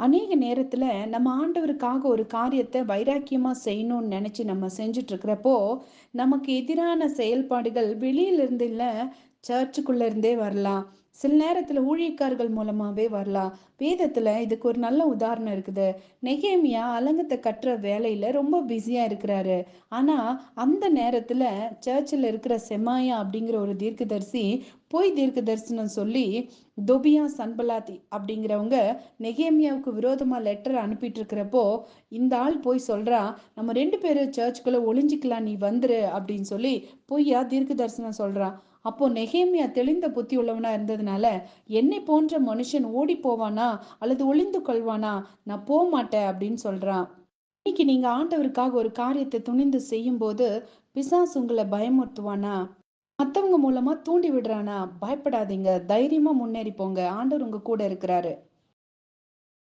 அநேக நேரத்துல நம்ம ஆண்டவருக்காக ஒரு காரியத்தை வைராக்கியமா செய்யணும்னு நினைச்சு நம்ம செஞ்சுட்டு இருக்கிறப்போ, நமக்கு எதிரான செயல்பாடுகள் வெளியில இருந்து இல்ல, சர்ச்சுக்குள்ள இருந்தே வரலாம். சில நேரத்துல ஊழியக்காரர்கள் மூலமாவே வரலாம். வேதத்துல இதுக்கு ஒரு நல்ல உதாரணம் இருக்குது. நெகேமியா அலங்கத்தை கட்டுற வேலையில ரொம்ப பிஸியா இருக்கிறாரு. ஆனா அந்த நேரத்துல சர்ச்சில் இருக்கிற செமாயா அப்படிங்கிற ஒரு தீர்க்கதரிசி பொய் தீர்க்க தரிசனம் சொல்லி தொபியா சன்பலாத்தி அப்படிங்கிறவங்க நெகேமியாவுக்கு விரோதமா லெட்டர் அனுப்பிட்டு இருக்கிறப்போ, இந்த ஆள் போய் சொல்றான், நம்ம 2 பேரும் சர்ச்சுக்குள்ள ஒளிஞ்சுக்கலாம், நீ வந்துரு அப்படின்னு சொல்லி பொய்யா தீர்க்க தரிசனம் சொல்றான். அப்போ நெகேமியா தெளிந்த புத்தி உள்ளவனா இருந்ததுனால, என்னை போன்ற மனுஷன் ஓடி போவானா அல்லது ஒளிந்து கொள்வானா, நான் போக மாட்டேன் அப்படின்னு சொல்றான். இன்னைக்கு நீங்க ஆண்டவருக்காக ஒரு காரியத்தை துணிந்து செய்யும்போது பிசாசு உங்களை பயமுறுத்துவானா, மத்தவங்க மூலமா தூண்டி விடுறானா, பயப்படாதீங்க, தைரியமா முன்னேறி போங்க, ஆண்டவர் உங்க கூட இருக்கிறாரு.